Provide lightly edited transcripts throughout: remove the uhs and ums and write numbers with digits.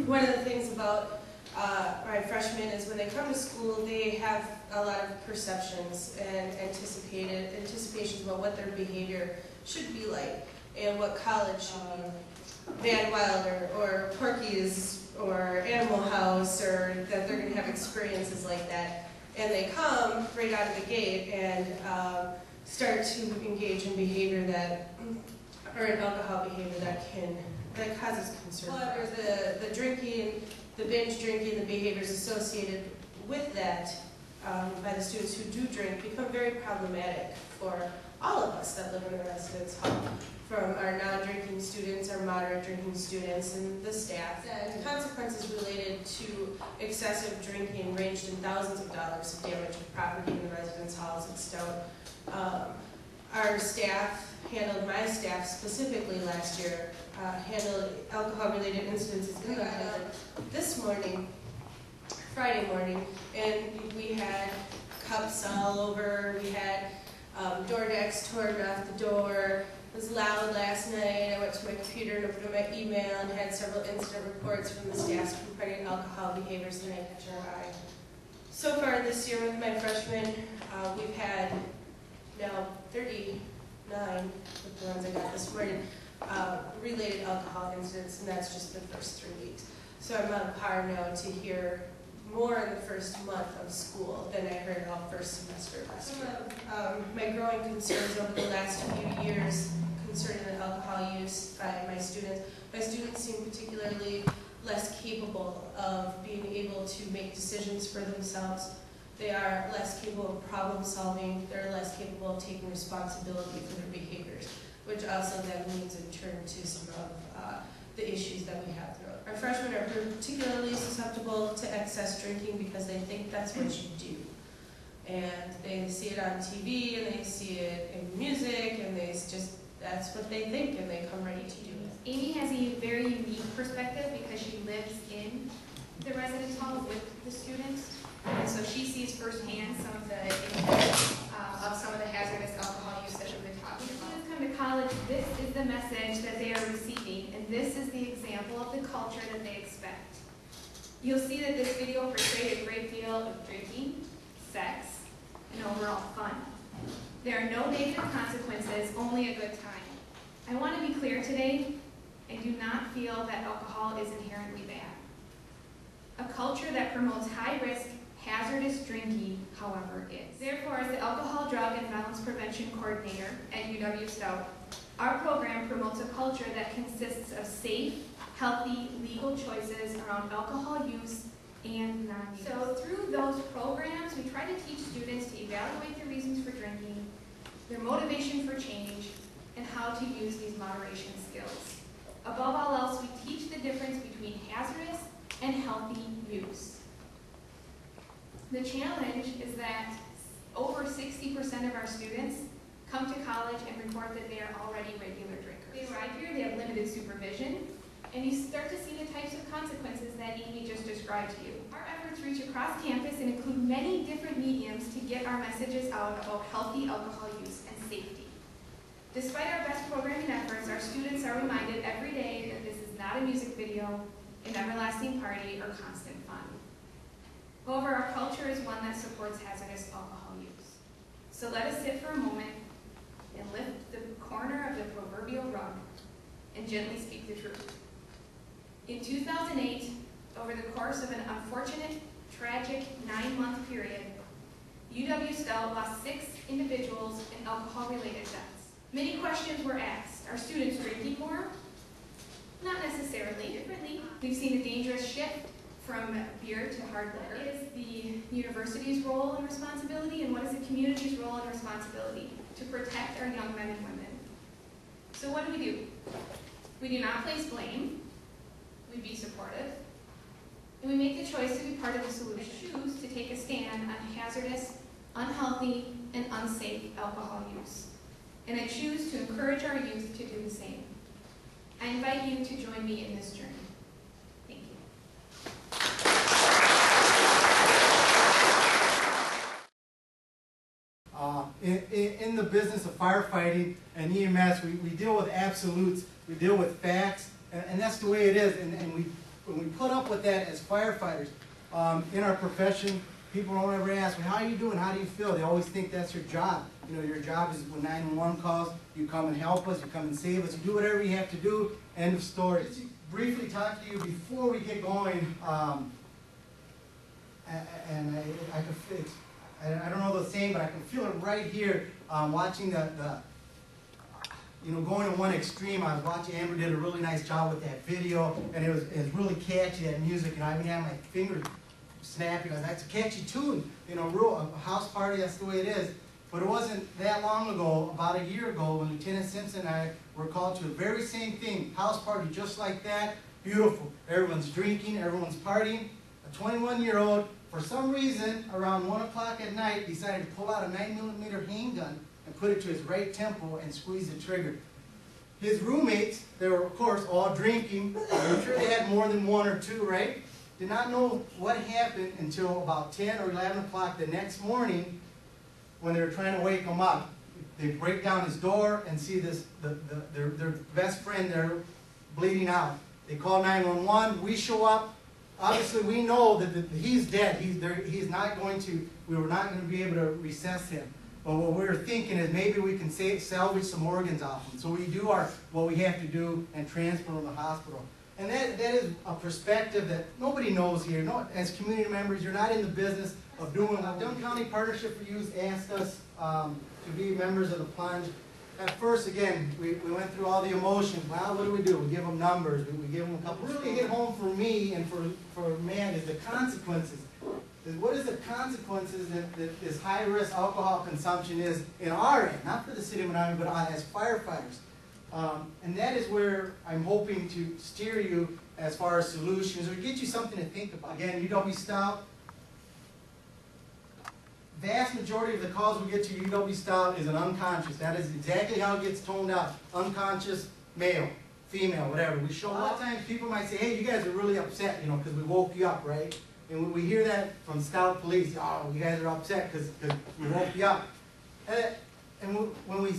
one of the things about my freshmen is when they come to school, they have a lot of perceptions and anticipations about what their behavior should be like and what college should be. Van Wilder or Porky's or Animal House, or that they're going to have experiences like that. And they come right out of the gate and start to engage in behavior that, or an alcohol behavior that causes concern. However, the drinking, the binge drinking, the behaviors associated with that by the students who do drink become very problematic for all of us that live in the residence hall, from our non-drinking students, our moderate drinking students, and the staff. And consequences related to excessive drinking ranged in thousands of dollars of damage to property in the residence halls at Stout. Our staff handled, my staff specifically last year, handled alcohol-related incidences in the home this morning, Friday morning, and we had cups all over, we had door decks torn off the door. It was loud last night. I went to my computer and opened my email and had several incident reports from the staff reporting alcohol behaviors the night catch our eye. So far this year with my freshmen, we've had now 39, with the ones I got this morning, related alcohol incidents, and that's just the first 3 weeks. So I'm on par now to hear more in the first month of school than I heard all first semester last year. Some of my growing concerns over the last few years concerning the alcohol use by my students seem particularly less capable of being able to make decisions for themselves. They are less capable of problem solving. They're less capable of taking responsibility for their behaviors, which also then leads in turn to some of the issues that we have throughout. Our freshmen are particularly susceptible to excess drinking because they think that's what you do. And they see it on TV, and they see it in music, and that's what they think, and they come ready to do it. Amy has a very unique perspective because she lives in the residence hall with the students. And so she sees firsthand some of the impacts of some of the hazardous alcohol use that we've been talking about. When students come to college, this is the message that they are receiving, and this is the example of the culture that they expect. You'll see that this video portrayed a great deal of drinking, sex, and overall fun. There are no negative consequences, only a good time. I want to be clear today, I do not feel that alcohol is inherently bad. A culture that promotes high-risk, hazardous drinking, however, is. Therefore, as the Alcohol, Drug, and Violence Prevention Coordinator at UW-Stout, our program promotes a culture that consists of safe, healthy, legal choices around alcohol use and non-use. So through those programs, we try to teach students to evaluate their reasons for drinking, their motivation for change, and how to use these moderation skills. Above all else, we teach the difference between hazardous and healthy use. The challenge is that over 60% of our students come to college and report that they are already regular drinkers. They arrive here, they have limited supervision, and you start to see the types of consequences that Amy just described to you. Our efforts reach across campus and include many different mediums to get our messages out about healthy alcohol use and safety. Despite our best programming efforts, our students are reminded every day that this is not a music video, an everlasting party, or constant fun. However, our culture is one that supports hazardous alcohol use. So let us sit for a moment and lift the corner of the proverbial rug and gently speak the truth. In 2008, over the course of an unfortunate, tragic 9-month period, UW-Stout lost 6 individuals in alcohol-related deaths. Many questions were asked. Are students drinking more? Not necessarily. Differently, we've seen a dangerous shift from beer to hard liquor. What is the university's role and responsibility, and what is the community's role and responsibility to protect our young men and women? So what do? We do not place blame. We be supportive. And we make the choice to be part of the solution. We choose to take a stand on hazardous, unhealthy, and unsafe alcohol use. And I choose to encourage our youth to do the same. I invite you to join me in this journey. Thank you. In the business of firefighting and EMS, we deal with absolutes, we deal with facts, and that's the way it is. And we put up with that as firefighters. In our profession, people don't ever ask me, how are you doing, how do you feel? They always think that's your job. You know, your job is when 911 calls, you come and help us, you come and save us, you do whatever you have to do, end of story. Just to briefly talk to you before we get going, and I can feel it. I don't know the saying, but I can feel it right here, watching you know, going to one extreme. I was watching, Amber did a really nice job with that video, and it was really catchy, that music, and I even had my fingers snapping. That's a catchy tune, you know, a house party, that's the way it is. But it wasn't that long ago, about a year ago, when Lieutenant Simpson and I were called to the very same thing, house party just like that, beautiful. Everyone's drinking, everyone's partying. A 21-year-old, for some reason, around 1 o'clock at night, decided to pull out a 9mm handgun and put it to his right temple and squeeze the trigger. His roommates, they were, of course, all drinking. I'm sure they had more than one or two, right? Did not know what happened until about 10 or 11 o'clock the next morning when they were trying to wake him up. They break down his door and see their best friend there bleeding out. They call 911. We show up. Obviously, we know that he's dead. He's not going to, we were not going to be able to resuscitate him. But what we were thinking is maybe we can salvage some organs off him. So we do what we have to do and transfer him to the hospital. And that is a perspective that nobody knows here. No, as community members, you're not in the business of doing what Dunn County Partnership for Youth asked us to be members of the Plunge. At first, again, we went through all the emotions. Well, what do? We give them numbers. We give them a couple. Really hit home for me and for man is the consequences. What is the consequences that this high-risk alcohol consumption is in our end, not for the city of Menomonie, but as firefighters. And that is where I'm hoping to steer you as far as solutions or get you something to think about. Again, UW Stout, vast majority of the calls we get to UW Stout is an unconscious. That is exactly how it gets toned out. Unconscious, male, female, whatever. We show a lot of times people might say, hey, you guys are really upset, you know, because we woke you up, right? And when we hear that from Stout Police, oh, you guys are upset because we woke you up. And when we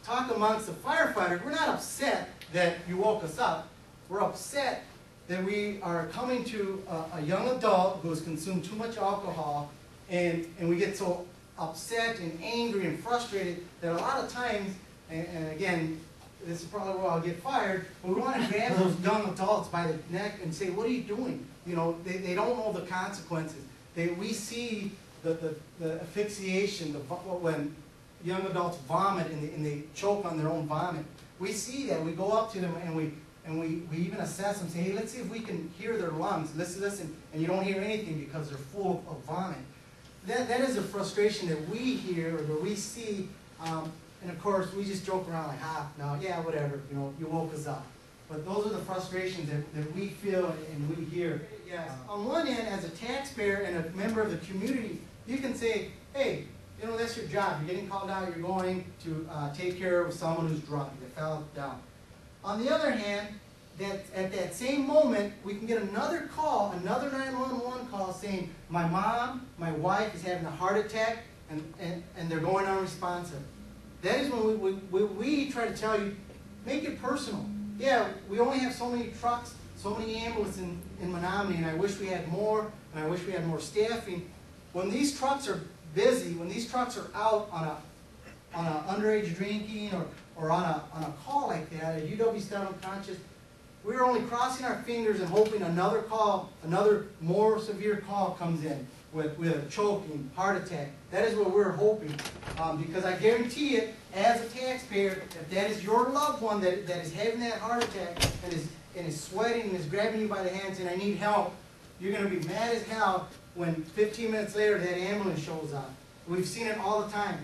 talk amongst the firefighters, we're not upset that you woke us up. We're upset that we are coming to a young adult who has consumed too much alcohol, and we get so upset and angry and frustrated that a lot of times, and again, this is probably where I'll get fired, but we want to grab those young adults by the neck and say, what are you doing? You know, they don't know the consequences. We see the asphyxiation, when young adults vomit and they choke on their own vomit. We see that. We go up to them and we even assess them, say, hey, let's see if we can hear their lungs. Listen, and you don't hear anything because they're full of vomit. That is a frustration that we hear or that we see, and of course we just joke around like, no, yeah, whatever, you know, you woke us up. But those are the frustrations that we feel and we hear. Yes. On one end, as a taxpayer and a member of the community, you can say, hey, you know, that's your job. You're getting called out. You're going to take care of someone who's drunk. You fell down. On the other hand, at that same moment, we can get another call, another 911 call saying, my mom, my wife is having a heart attack, and they're going unresponsive. That is when we try to tell you, make it personal. Yeah, we only have so many trucks, so many ambulances in Menomonie, and I wish we had more, and I wish we had more staffing. When these trucks are busy, when these trucks are out on a underage drinking or on a call like that, a UW Stout unconscious, we're only crossing our fingers and hoping another call, another more severe call comes in with a choking, heart attack. That is what we're hoping. Because I guarantee it, as a taxpayer, if that is your loved one that is having that heart attack and is sweating and is grabbing you by the hands and I need help, you're going to be mad as hell when 15 minutes later that ambulance shows up. We've seen it all the time.